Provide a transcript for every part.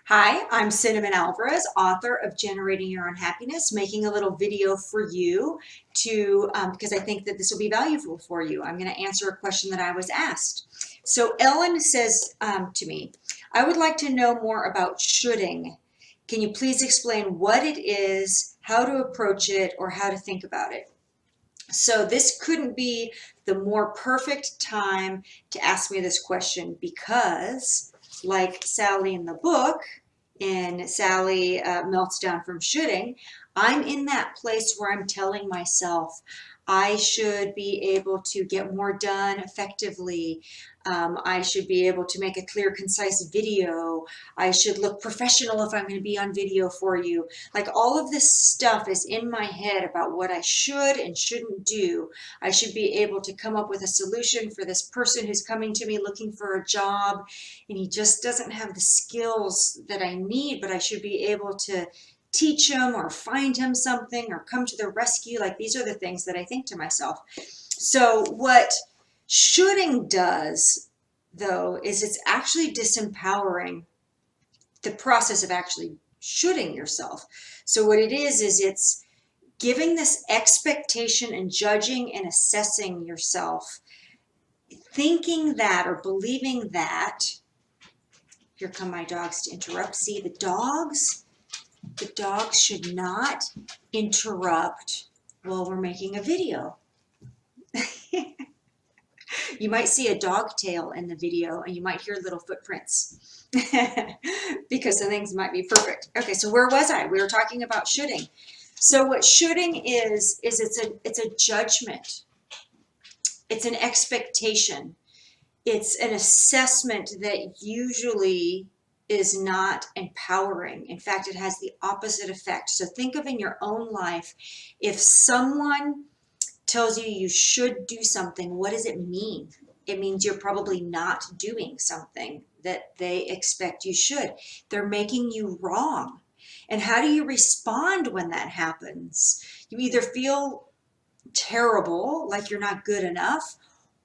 Hi, I'm Cinnamon Alvarez, author of Generating Your Own Happiness, making a little video for you to, because I think that this will be valuable for you. I'm going to answer a question that I was asked. So Ellen says to me, I would like to know more about shoulding. Can you please explain what it is, how to approach it, or how to think about it? So this couldn't be the more perfect time to ask me this question because, like Sally in the book, in Sally Melts Down from Shoulding, I'm in that place where I'm telling myself I should be able to get more done effectively. I should be able to make a clear, concise video. I should look professional if I'm going to be on video for you. Like all of this stuff is in my head about what I should and shouldn't do. I should be able to come up with a solution for this person who's coming to me looking for a job and he just doesn't have the skills that I need, but I should be able to teach him or find him something or come to the rescue. Like these are the things that I think to myself. So what shoulding does, though, is it's actually disempowering the process of actually shoulding yourself. So what it is it's giving this expectation and judging and assessing yourself, thinking that or believing that. Here come my dogs to interrupt. See, the dogs should not interrupt while we're making a video. You might see a dog tail in the video and you might hear little footprints because the things might be perfect. Okay, so where was I? We were talking about shoulding. So what shoulding is it's a judgment. It's an expectation. It's an assessment that usually is not empowering. In fact, it has the opposite effect. So think of in your own life, if someone tells you you should do something, what does it mean? It means you're probably not doing something that they expect you should. They're making you wrong. And how do you respond when that happens? You either feel terrible, like you're not good enough,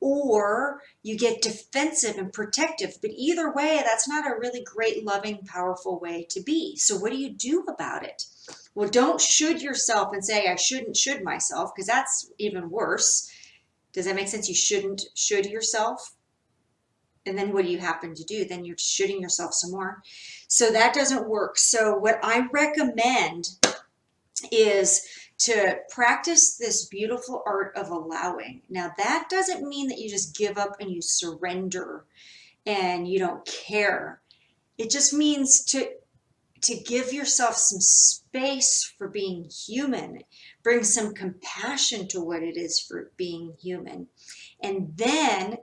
or you get defensive and protective. But either way, that's not a really great, loving, powerful way to be. So what do you do about it? Well, don't should yourself and say, I shouldn't should myself, because that's even worse. Does that make sense? You shouldn't should yourself. And then what do you happen to do? Then you're shoulding yourself some more. So that doesn't work. So what I recommend is to practice this beautiful art of allowing. Now, that doesn't mean that you just give up and you surrender and you don't care. It just means to give yourself some space for being human, bring some compassion to what it is for being human. And then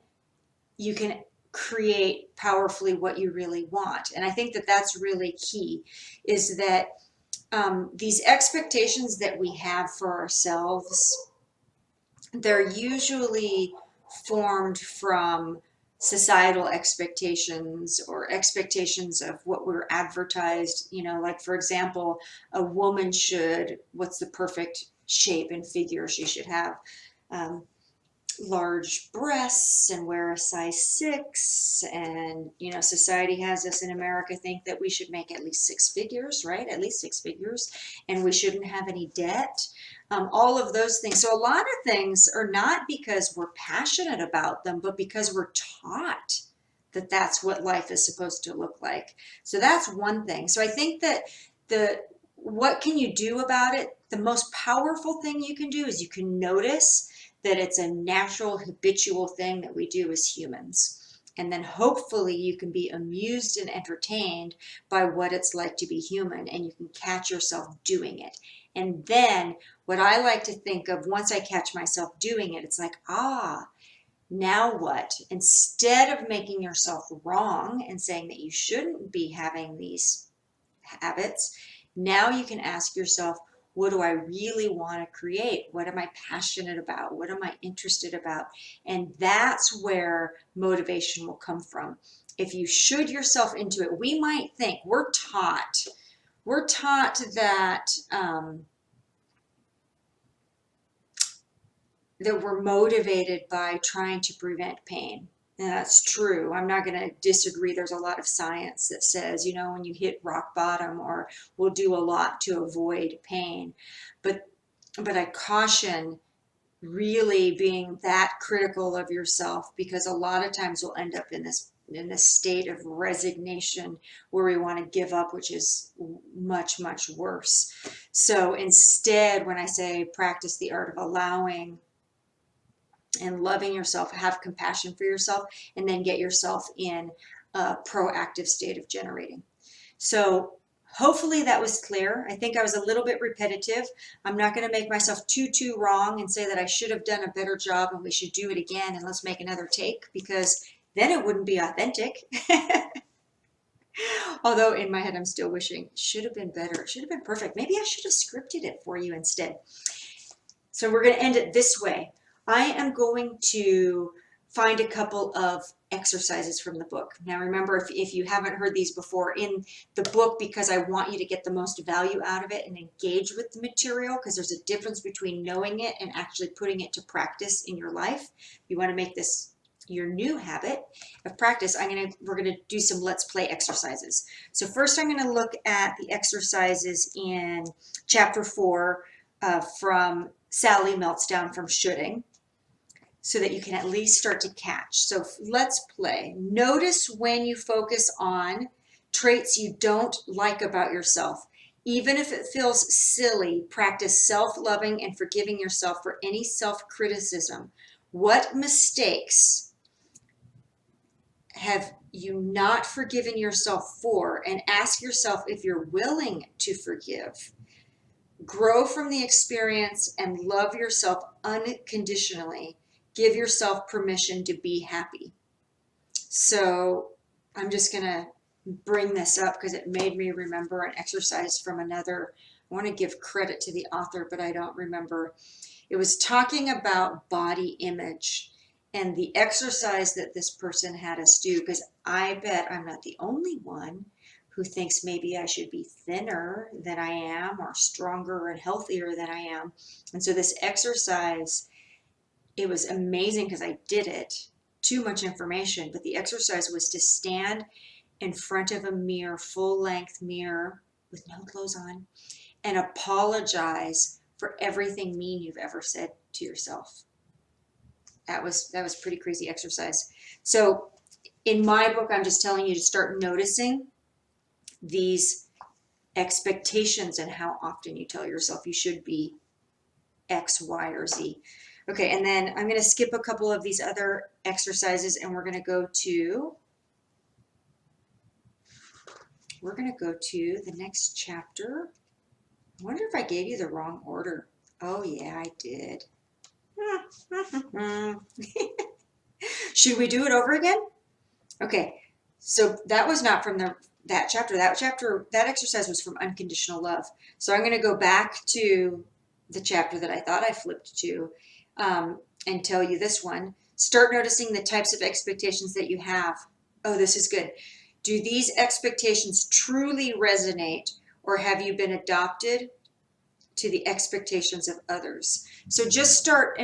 you can create powerfully what you really want. And I think that that's really key, is that these expectations that we have for ourselves, they're usually formed from societal expectations or expectations of what we're advertised, like for example, a woman should, what's the perfect shape and figure she should have? Large breasts and wear a size 6, and society has us in America think that we should make at least 6 figures, right? At least 6 figures, and we shouldn't have any debt. All of those things. So a lot of things are not because we're passionate about them, but because we're taught that that's what life is supposed to look like. So that's one thing. So I think that what can you do about it? The most powerful thing you can do is you can notice that it's a natural, habitual thing that we do as humans. And then hopefully you can be amused and entertained by what it's like to be human, and you can catch yourself doing it. And then what I like to think of, once I catch myself doing it, it's like, now what? Instead of making yourself wrong and saying that you shouldn't be having these habits, now you can ask yourself, what do I really want to create? What am I passionate about? What am I interested about? And that's where motivation will come from. If you should yourself into it, we might think we're taught that that we're motivated by trying to prevent pain. And that's true. I'm not going to disagree. There's a lot of science that says, when you hit rock bottom, or we'll do a lot to avoid pain. But I caution really being that critical of yourself, because a lot of times we'll end up in this state of resignation where we want to give up, which is much, much worse. So instead, when I say practice the art of allowing and loving yourself, have compassion for yourself, and then get yourself in a proactive state of generating. So hopefully that was clear. I think I was a little bit repetitive. I'm not going to make myself too wrong and say that I should have done a better job and we should do it again and let's make another take, because then it wouldn't be authentic. Although in my head I'm still wishing it should have been better. It should have been perfect. Maybe I should have scripted it for you instead. So we're going to end it this way. I am going to find a couple of exercises from the book. Now remember, if you haven't heard these before, in the book, because I want you to get the most value out of it and engage with the material, because there's a difference between knowing it and actually putting it to practice in your life. You want to make this your new habit of practice. We're going to do some let's play exercises. So first I'm going to look at the exercises in chapter 4 from Sally Melts Down from Shoulding, so that you can at least start to catch. So let's play. Notice when you focus on traits you don't like about yourself. Even if it feels silly, practice self-loving and forgiving yourself for any self-criticism. What mistakes have you not forgiven yourself for? And ask yourself if you're willing to forgive. Grow from the experience and love yourself unconditionally. Give yourself permission to be happy. So I'm just going to bring this up because it made me remember an exercise from another. I want to give credit to the author, but I don't remember. It was talking about body image and the exercise that this person had us do, because I bet I'm not the only one who thinks maybe I should be thinner than I am, or stronger and healthier than I am. And so this exercise, it was amazing because I did it. Too much information, but the exercise was to stand in front of a mirror, full-length mirror with no clothes on, and apologize for everything mean you've ever said to yourself. That was pretty crazy exercise. So in my book, I'm just telling you to start noticing these expectations and how often you tell yourself you should be X, Y, or Z. Okay, and then I'm going to skip a couple of these other exercises, and we're going to go to the next chapter. I wonder if I gave you the wrong order. Oh yeah, I did. Should we do it over again? Okay, so that was not from that chapter. That exercise was from Unconditional Love. So I'm going to go back to the chapter that I thought I flipped to, and tell you this one. Start noticing the types of expectations that you have. Oh, this is good. Do these expectations truly resonate, or have you been adopted to the expectations of others? So just start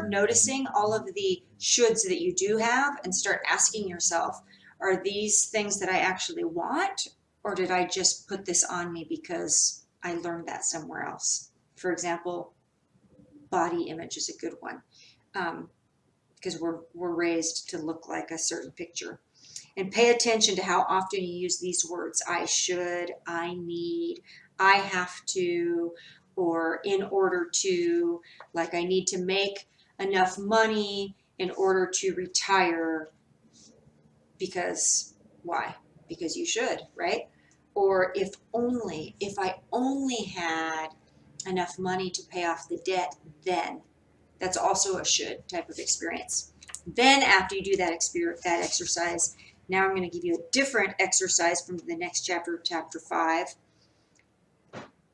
noticing all of the shoulds that you do have, and start asking yourself, are these things that I actually want, or did I just put this on me because I learned that somewhere else? For example, body image is a good one, because we're raised to look like a certain picture. And pay attention to how often you use these words: I should, I need, I have to, or in order to, like I need to make enough money in order to retire, because why? Because you should, right? Or if I only had enough money to pay off the debt, then. That's also a should type of experience. Then after you do that exercise, now I'm going to give you a different exercise from the next chapter, chapter 5.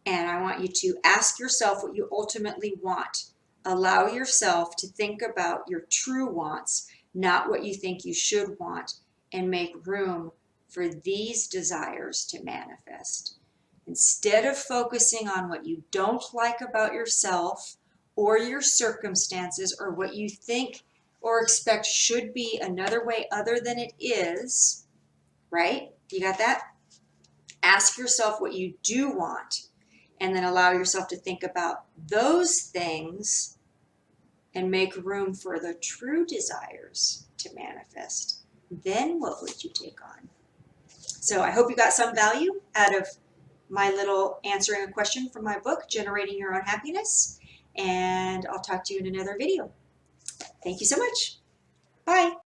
And I want you to ask yourself what you ultimately want. Allow yourself to think about your true wants, not what you think you should want, and make room for these desires to manifest. Instead of focusing on what you don't like about yourself or your circumstances, or what you think or expect should be another way other than it is, right? You got that? Ask yourself what you do want, and then allow yourself to think about those things and make room for the true desires to manifest. Then what would you take on? So I hope you got some value out of my little answering a question from my book, Generating Your Own Happiness. And I'll talk to you in another video. Thank you so much. Bye.